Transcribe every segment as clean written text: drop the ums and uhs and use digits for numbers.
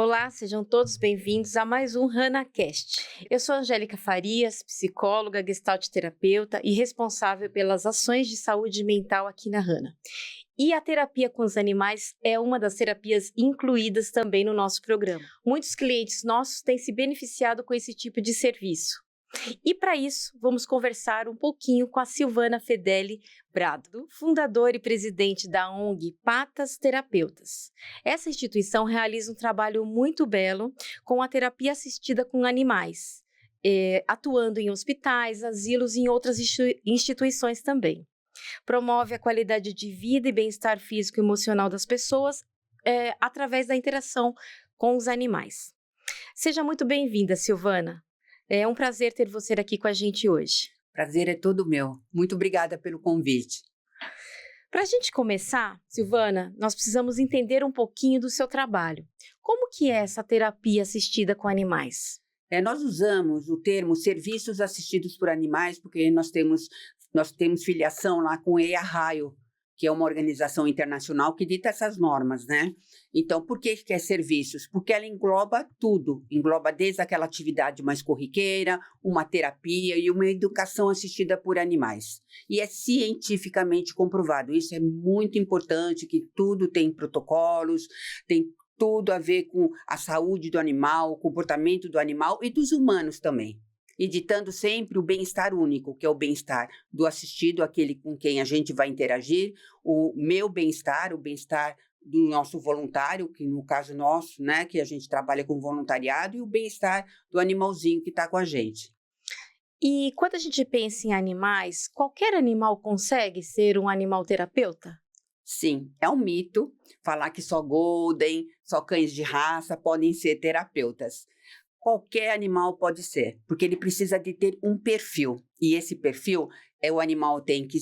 Olá, sejam todos bem-vindos a mais um HanaCast. Eu sou Angélica Farias, psicóloga, gestalt terapeuta e responsável pelas ações de saúde mental aqui na Hana. E a terapia com os animais é uma das terapias incluídas também no nosso programa. Muitos clientes nossos têm se beneficiado com esse tipo de serviço. E para isso, vamos conversar um pouquinho com a Silvana Fedeli Brado, fundadora e presidente da ONG Patas Terapeutas. Essa instituição realiza um trabalho muito belo com a terapia assistida com animais, atuando em hospitais, asilos e em outras instituições também. Promove a qualidade de vida e bem-estar físico e emocional das pessoas através da interação com os animais. Seja muito bem-vinda, Silvana. É um prazer ter você aqui com a gente hoje. Prazer é todo meu. Muito obrigada pelo convite. Para a gente começar, Silvana, nós precisamos entender um pouquinho do seu trabalho. Como que é essa terapia assistida com animais? Nós usamos o termo serviços assistidos por animais porque nós temos filiação lá com EAHAIO, que é uma organização internacional que dita essas normas, né? Então, por que é serviços? Porque ela engloba tudo, engloba desde aquela atividade mais corriqueira, uma terapia e uma educação assistida por animais. E é cientificamente comprovado, isso é muito importante, que tudo tem protocolos, tem tudo a ver com a saúde do animal, o comportamento do animal e dos humanos também. E ditando sempre o bem-estar único, que é o bem-estar do assistido, aquele com quem a gente vai interagir, o meu bem-estar, o bem-estar do nosso voluntário, que no caso nosso, né, que a gente trabalha com voluntariado, e o bem-estar do animalzinho que está com a gente. E quando a gente pensa em animais, qualquer animal consegue ser um animal terapeuta? Sim, é um mito falar que só Golden, só cães de raça podem ser terapeutas. Qualquer animal pode ser, porque ele precisa de ter um perfil. E esse perfil o animal tem que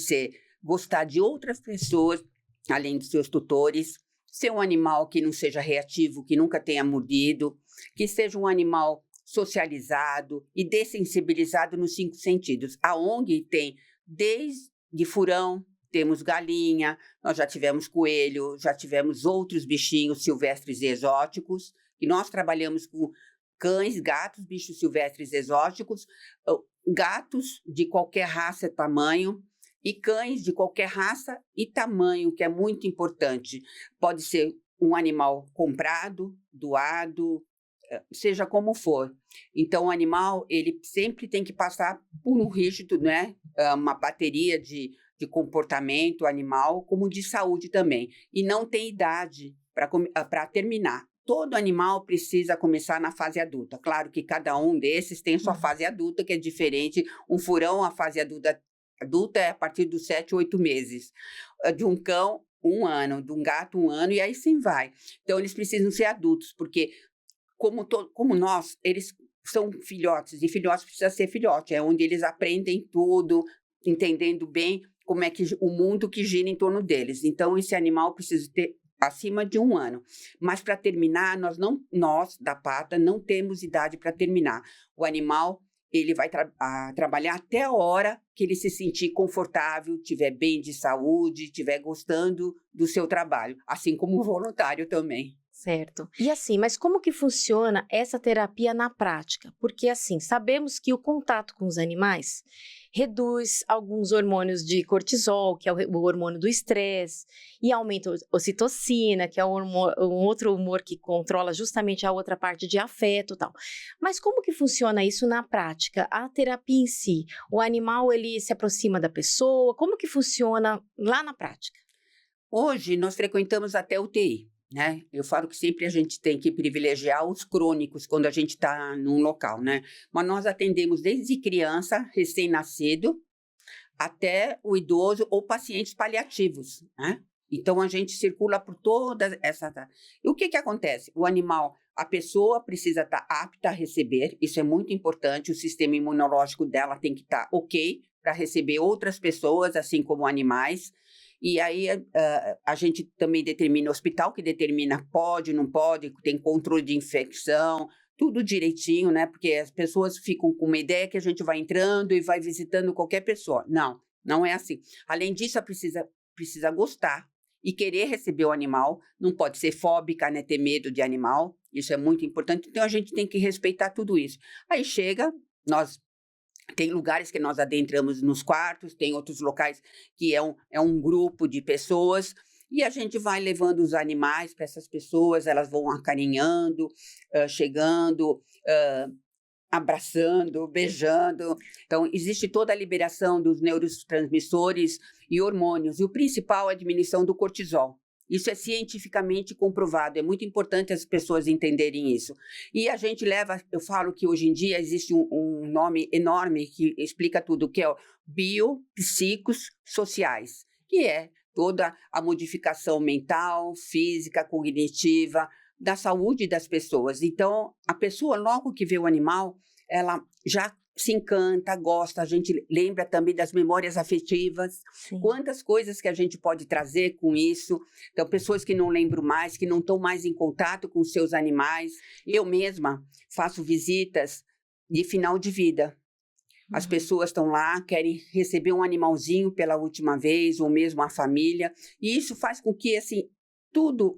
gostar de outras pessoas, além de seus tutores, ser um animal que não seja reativo, que nunca tenha mordido, que seja um animal socializado e dessensibilizado nos 5 sentidos. A ONG tem desde furão, temos galinha, nós já tivemos coelho, já tivemos outros bichinhos silvestres e exóticos, e nós trabalhamos com cães, gatos, bichos silvestres exóticos, gatos de qualquer raça e tamanho, e cães de qualquer raça e tamanho, que é muito importante. Pode ser um animal comprado, doado, seja como for. Então, o animal, ele sempre tem que passar por um rígido, né? Uma bateria de comportamento animal, como de saúde também. E não tem idade para terminar. Todo animal precisa começar na fase adulta. Claro que cada um desses tem sua fase adulta, que é diferente. Um furão, a fase adulta é a partir dos 7, 8 meses. De um cão, 1 ano. De um gato, 1 ano. E aí sim vai. Então, eles precisam ser adultos, porque como nós, eles são filhotes. E filhotes precisa ser filhote. É onde eles aprendem tudo, entendendo bem como é que o mundo que gira em torno deles. Então, esse animal precisa ter acima de 1 ano. Mas para terminar, nós da Pata não temos idade para terminar. O animal, ele vai trabalhar até a hora que ele se sentir confortável, estiver bem de saúde, estiver gostando do seu trabalho, assim como o voluntário também. Certo. E assim, mas como que funciona essa terapia na prática? Porque assim, sabemos que o contato com os animais reduz alguns hormônios de cortisol, que é o hormônio do estresse, e aumenta a ocitocina, que é um outro humor que controla justamente a outra parte de afeto e tal. Mas como que funciona isso na prática? A terapia em si, o animal ele se aproxima da pessoa, como que funciona lá na prática? Hoje nós frequentamos até UTI. Né? Eu falo que sempre a gente tem que privilegiar os crônicos quando a gente está num local, né? Mas nós atendemos desde criança, recém-nascido, até o idoso ou pacientes paliativos, né? Então, a gente circula por toda essa... E o que acontece? O animal, a pessoa precisa estar apta a receber, isso é muito importante, o sistema imunológico dela tem que estar ok para receber outras pessoas, assim como animais. E aí a gente também determina o hospital, que determina pode, não pode, tem controle de infecção, tudo direitinho, né? Porque as pessoas ficam com uma ideia que a gente vai entrando e vai visitando qualquer pessoa. Não, não é assim. Além disso, precisa gostar e querer receber o animal, não pode ser fóbica, né, ter medo de animal, isso é muito importante, então a gente tem que respeitar tudo isso. Aí chega, tem lugares que nós adentramos nos quartos, tem outros locais que é um grupo de pessoas, e a gente vai levando os animais para essas pessoas, elas vão acarinhando, chegando, abraçando, beijando. Então, existe toda a liberação dos neurotransmissores e hormônios, e o principal é a diminuição do cortisol. Isso é cientificamente comprovado, é muito importante as pessoas entenderem isso. E a gente eu falo que hoje em dia existe um nome enorme que explica tudo, que é o biopsicossociais, que é toda a modificação mental, física, cognitiva, da saúde das pessoas. Então, a pessoa, logo que vê o animal, ela já se encanta, gosta, a gente lembra também das memórias afetivas, Sim. Quantas coisas que a gente pode trazer com isso. Então, pessoas que não lembram mais, que não estão mais em contato com os seus animais. Eu mesma faço visitas de final de vida. As pessoas estão lá, querem receber um animalzinho pela última vez, ou mesmo a família, e isso faz com que, assim, tudo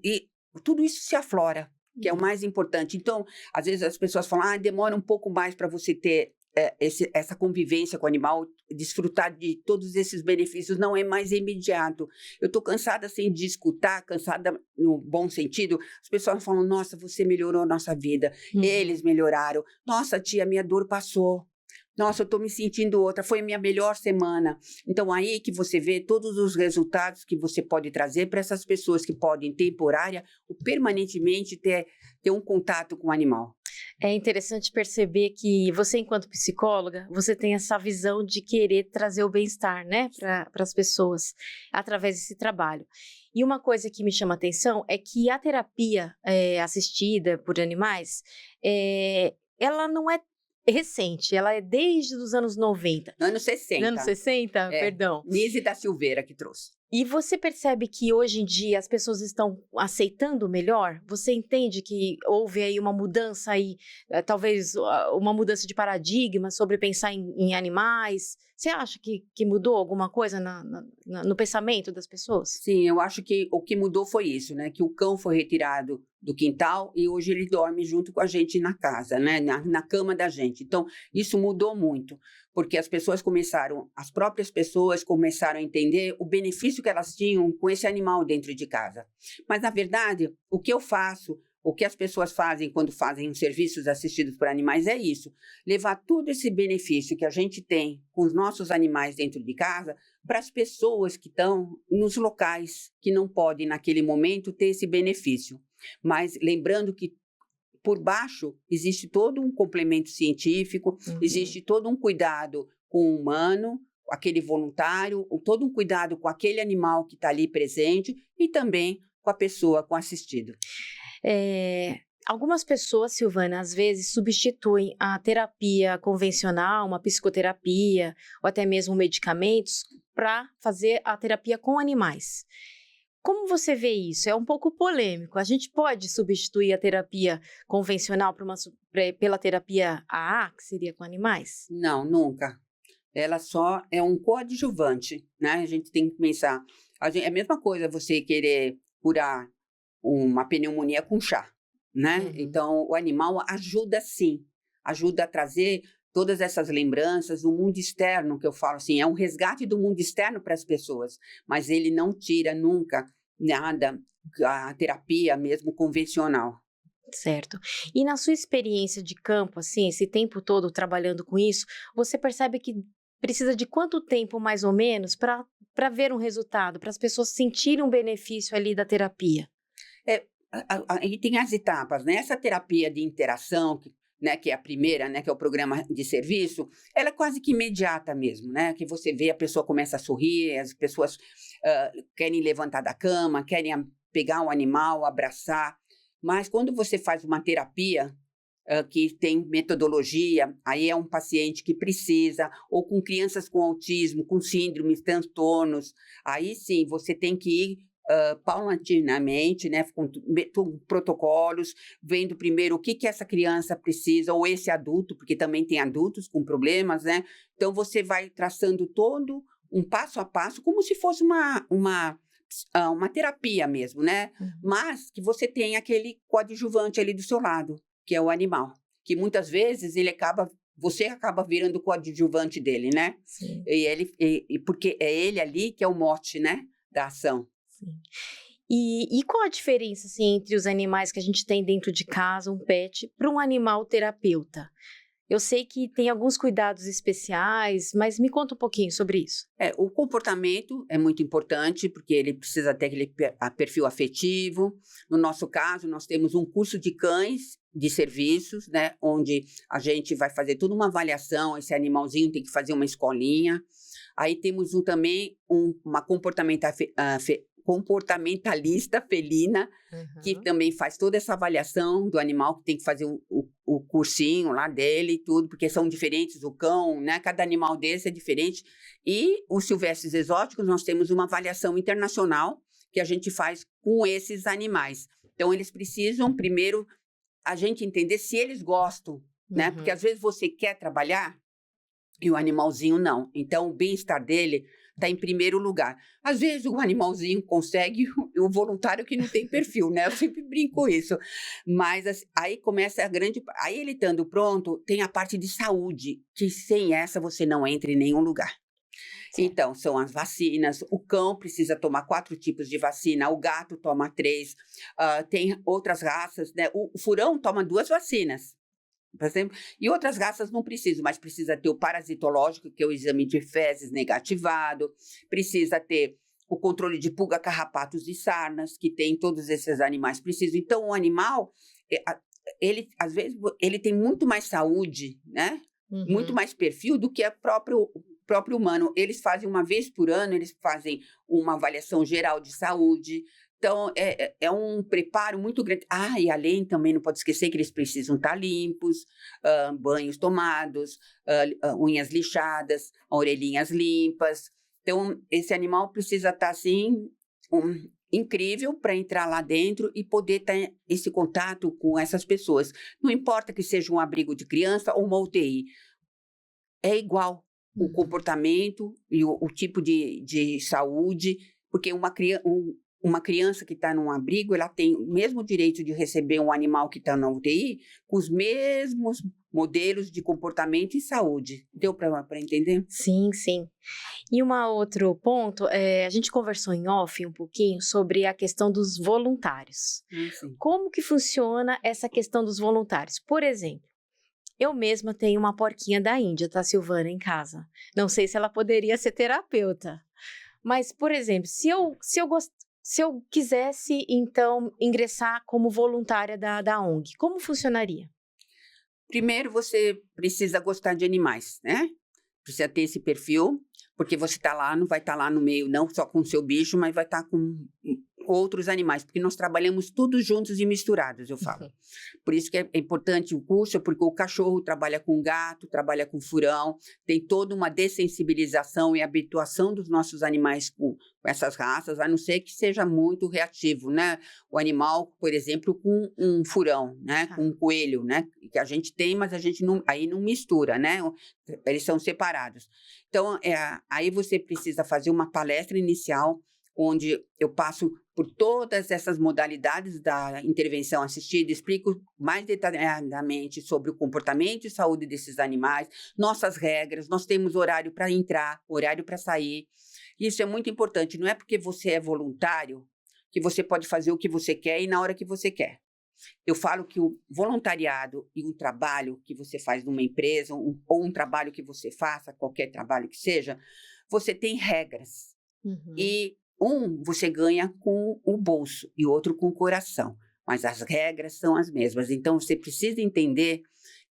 isso se aflora, que é o mais importante. Então, às vezes as pessoas falam, demora um pouco mais para você ter essa convivência com o animal, desfrutar de todos esses benefícios, não é mais imediato. Eu estou cansada assim, de escutar, cansada no bom sentido, as pessoas falam, nossa, você melhorou a nossa vida, eles melhoraram, nossa tia, minha dor passou. Nossa, eu estou me sentindo outra, foi a minha melhor semana. Então, aí que você vê todos os resultados que você pode trazer para essas pessoas que podem, temporária ou permanentemente, ter um contato com o animal. É interessante perceber que você, enquanto psicóloga, você tem essa visão de querer trazer o bem-estar, né, para as pessoas, através desse trabalho. E uma coisa que me chama a atenção é que a terapia assistida por animais, ela não é recente, ela é desde os anos 90. Anos 60. Anos 60? Perdão. Nise da Silveira que trouxe. E você percebe que hoje em dia as pessoas estão aceitando melhor? Você entende que houve aí uma mudança aí, talvez uma mudança de paradigma sobre pensar em animais? Você acha que mudou alguma coisa no pensamento das pessoas? Sim, eu acho que o que mudou foi isso, né? Que o cão foi retirado do quintal e hoje ele dorme junto com a gente na casa, né? Na cama da gente. Então, isso mudou muito, porque as próprias pessoas começaram a entender o benefício que elas tinham com esse animal dentro de casa. Mas, na verdade, o que eu faço, o que as pessoas fazem quando fazem os serviços assistidos por animais é isso, levar todo esse benefício que a gente tem com os nossos animais dentro de casa para as pessoas que estão nos locais que não podem, naquele momento, ter esse benefício. Mas lembrando que por baixo existe todo um complemento científico, existe todo um cuidado com o humano, aquele voluntário, todo um cuidado com aquele animal que está ali presente e também com a pessoa, com o assistido. Algumas pessoas, Silvana, às vezes substituem a terapia convencional, uma psicoterapia ou até mesmo medicamentos para fazer a terapia com animais. Como você vê isso? É um pouco polêmico. A gente pode substituir a terapia convencional pela terapia AA, que seria com animais? Não, nunca. Ela só é um coadjuvante, né? A gente tem que pensar. É a mesma coisa você querer curar uma pneumonia com chá, né? Então, o animal ajuda sim, ajuda a trazer todas essas lembranças do mundo externo, que eu falo assim, é um resgate do mundo externo para as pessoas, mas ele não tira nunca nada, a terapia mesmo convencional. Certo. E na sua experiência de campo, assim, esse tempo todo trabalhando com isso, você percebe que precisa de quanto tempo, mais ou menos, para ver um resultado, para as pessoas sentirem um benefício ali da terapia? Aí tem as etapas, né? Essa terapia de interação, né, que é a primeira, né, que é o programa de serviço, ela é quase que imediata mesmo, né? Que você vê a pessoa começa a sorrir, as pessoas querem levantar da cama, querem pegar um animal, abraçar. Mas quando você faz uma terapia que tem metodologia, aí é um paciente que precisa, ou com crianças com autismo, com síndromes, transtornos, aí sim, você tem que ir paulatinamente, né, com protocolos, vendo primeiro o que essa criança precisa, ou esse adulto, porque também tem adultos com problemas, né? Então, você vai traçando todo um passo a passo, como se fosse uma uma terapia mesmo, né? Uhum. Mas que você tem aquele coadjuvante ali do seu lado, que é o animal, que muitas vezes você acaba virando o coadjuvante dele, né? Sim, Porque é ele ali que é o mote, né, da ação. sim. E qual a diferença, assim, entre os animais que a gente tem dentro de casa, um pet, para um animal terapeuta? Eu sei que tem alguns cuidados especiais, mas me conta um pouquinho sobre isso. O comportamento é muito importante, porque ele precisa ter aquele perfil afetivo. No nosso caso, nós temos um curso de cães de serviços, né, onde a gente vai fazer toda uma avaliação, esse animalzinho tem que fazer uma escolinha. Aí temos também uma comportamentalista felina, que também faz toda essa avaliação do animal, que tem que fazer o cursinho lá dele e tudo, porque são diferentes, o cão, né? Cada animal desse é diferente. E os silvestres exóticos, nós temos uma avaliação internacional que a gente faz com esses animais. Então, eles precisam, primeiro, a gente entender se eles gostam, né? Porque às vezes você quer trabalhar e o animalzinho não. Então, o bem-estar dele está em primeiro lugar. Às vezes, o animalzinho consegue, o voluntário que não tem perfil, né? Eu sempre brinco isso. Mas assim, aí começa a grande... Aí ele estando pronto, tem a parte de saúde, que sem essa você não entra em nenhum lugar. Certo. Então, são as vacinas. O cão precisa tomar 4 tipos de vacina, o gato toma 3. Tem outras raças, né? O furão toma 2 vacinas. Por exemplo, e outras raças não precisam, mas precisa ter o parasitológico, que é o exame de fezes negativado, precisa ter o controle de pulga, carrapatos e sarnas, que tem todos esses animais precisam. Então, o animal, ele, às vezes, ele tem muito mais saúde, né? Muito mais perfil do que o próprio humano. Eles fazem uma vez por ano, eles fazem uma avaliação geral de saúde. Então, é um preparo muito grande. E além também, não pode esquecer que eles precisam estar limpos, banhos tomados, unhas lixadas, orelhinhas limpas. Então, esse animal precisa estar, assim, incrível para entrar lá dentro e poder ter esse contato com essas pessoas. Não importa que seja um abrigo de criança ou uma UTI. É igual o comportamento e o tipo de saúde, porque uma criança que está num abrigo, ela tem o mesmo direito de receber um animal que está na UTI, com os mesmos modelos de comportamento e saúde. Deu para entender? Sim, sim. E um outro ponto, a gente conversou em off um pouquinho sobre a questão dos voluntários. Sim. Como que funciona essa questão dos voluntários? Por exemplo, eu mesma tenho uma porquinha da Índia, tá, Silvana, em casa. Não sei se ela poderia ser terapeuta. Mas, por exemplo, se eu quisesse, então, ingressar como voluntária da ONG, como funcionaria? Primeiro, você precisa gostar de animais, né? Precisa ter esse perfil, porque você está lá, não vai estar lá no meio, não só com o seu bicho, mas vai estar com outros animais, porque nós trabalhamos todos juntos e misturados, eu falo. Por isso que é importante o curso, porque o cachorro trabalha com gato, trabalha com furão, tem toda uma dessensibilização e habituação dos nossos animais com essas raças, a não ser que seja muito reativo, né? O animal, por exemplo, com um furão, né? Com um coelho, né? Que a gente tem, mas a gente aí não mistura, né? Eles são separados. Então, aí você precisa fazer uma palestra inicial, onde eu passo por todas essas modalidades da intervenção assistida, explico mais detalhadamente sobre o comportamento e saúde desses animais, nossas regras, nós temos horário para entrar, horário para sair. Isso é muito importante, não é porque você é voluntário que você pode fazer o que você quer e na hora que você quer. Eu falo que o voluntariado e um trabalho que você faz numa empresa, ou um trabalho que você faça, qualquer trabalho que seja, você tem regras. E você ganha com o bolso e outro com o coração, mas as regras são as mesmas. Então, você precisa entender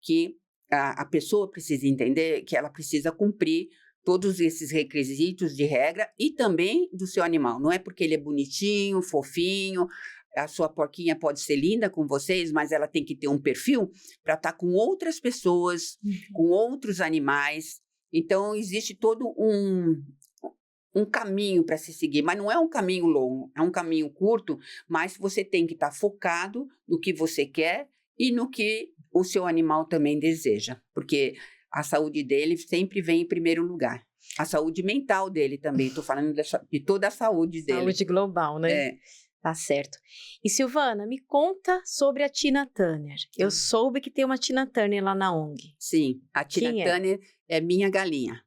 que a pessoa precisa entender que ela precisa cumprir todos esses requisitos de regra e também do seu animal. Não é porque ele é bonitinho, fofinho, a sua porquinha pode ser linda com vocês, mas ela tem que ter um perfil para estar com outras pessoas, com outros animais. Então, existe todo um caminho para se seguir, mas não é um caminho longo, é um caminho curto, mas você tem que estar focado no que você quer e no que o seu animal também deseja, porque a saúde dele sempre vem em primeiro lugar. a saúde mental dele também. Estou falando de toda a saúde dele. Saúde global, né? É. Tá certo. E Silvana, me conta sobre a Tina Turner. Eu soube que tem uma Tina Turner lá na ONG. Sim, a Tina Turner é minha galinha.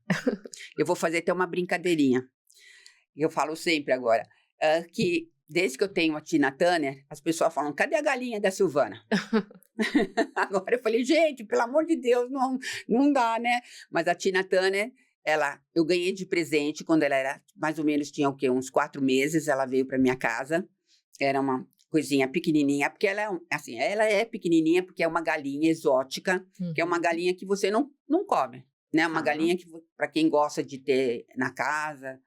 Eu vou fazer até uma brincadeirinha. Eu falo sempre agora, que desde que eu tenho a Tina Turner, as pessoas falam, cadê a galinha da Silvana? Agora eu falei, gente, pelo amor de Deus, não dá, né? Mas a Tina Turner, eu ganhei de presente quando ela era, mais ou menos, tinha o quê? Uns 4 meses, ela veio para minha casa. Era uma coisinha pequenininha, porque ela é pequenininha porque é uma galinha exótica, que é uma galinha que você não come, né? Uma galinha que, para quem gosta de ter na casa.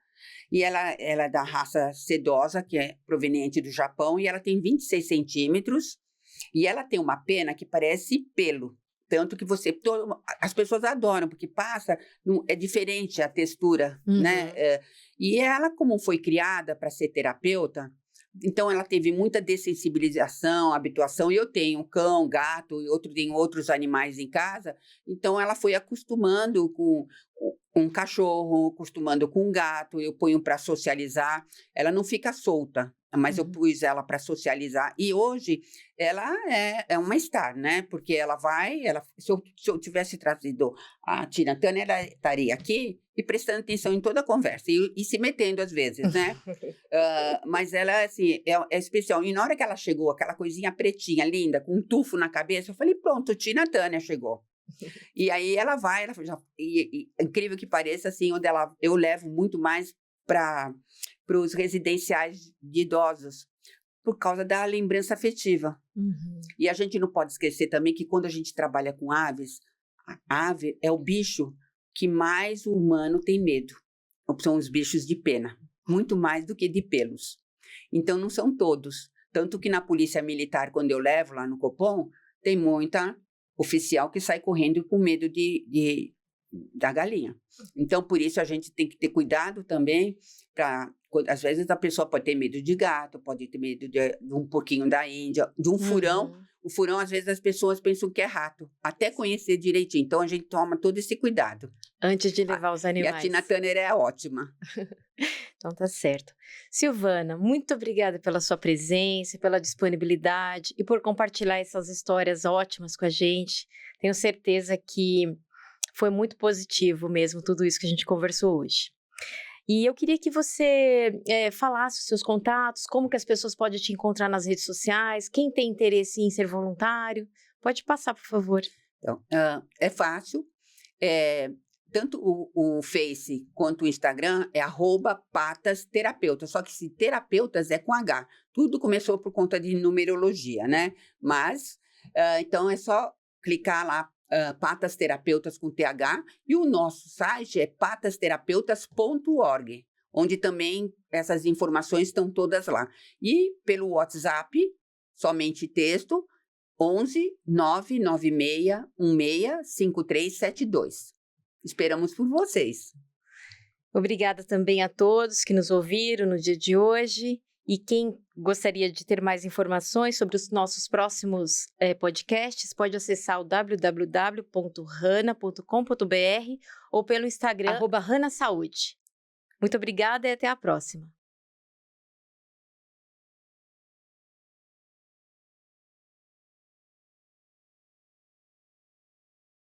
E ela é da raça sedosa, que é proveniente do Japão, e ela tem 26 centímetros, e ela tem uma pena que parece pelo. Tanto que as pessoas adoram, porque é diferente a textura, né? E ela, como foi criada para ser terapeuta, então ela teve muita dessensibilização, habituação, e eu tenho cão, gato, e tenho outros animais em casa, então ela foi acostumando com um cachorro, acostumando com um gato, eu ponho para socializar, ela não fica solta, mas eu pus ela para socializar, e hoje ela é uma star, né? Porque se eu tivesse trazido a Tina Turner, ela estaria aqui e prestando atenção em toda a conversa, e se metendo às vezes, né? Mas ela, assim, é especial. E na hora que ela chegou, aquela coisinha pretinha, linda, com um tufo na cabeça, eu falei, pronto, Tina Turner chegou. E aí ela incrível que pareça, assim, eu levo muito mais para os residenciais de idosos, por causa da lembrança afetiva. E a gente não pode esquecer também que quando a gente trabalha com aves, a ave é o bicho que mais o humano tem medo. São os bichos de pena, muito mais do que de pelos. Então, não são todos. Tanto que na polícia militar, quando eu levo lá no Copom, tem muita oficial que sai correndo com medo da galinha. Então, por isso, a gente tem que ter cuidado também, às vezes a pessoa pode ter medo de gato, pode ter medo de um porquinho da Índia, de um furão. O furão, às vezes, as pessoas pensam que é rato, até conhecer direitinho. Então, a gente toma todo esse cuidado. Antes de levar os animais. E a Tina Turner é ótima. Então, tá certo. Silvana, muito obrigada pela sua presença, pela disponibilidade e por compartilhar essas histórias ótimas com a gente. Tenho certeza que foi muito positivo mesmo tudo isso que a gente conversou hoje. E eu queria que você falasse os seus contatos, como que as pessoas podem te encontrar nas redes sociais, quem tem interesse em ser voluntário, pode passar, por favor. Então, é fácil, tanto o Face quanto o Instagram é @patasterapeutas, só que se terapeutas é com H. Tudo começou por conta de numerologia, né? Mas, então é só clicar lá, Patas Terapeutas com TH, e o nosso site é patasterapeutas.org, onde também essas informações estão todas lá. E pelo WhatsApp, somente texto, 11 996 16 5372. Esperamos por vocês. Obrigada também a todos que nos ouviram no dia de hoje. E quem gostaria de ter mais informações sobre os nossos próximos podcasts, pode acessar o www.rana.com.br ou pelo Instagram @ranasaúde. Muito obrigada e até a próxima.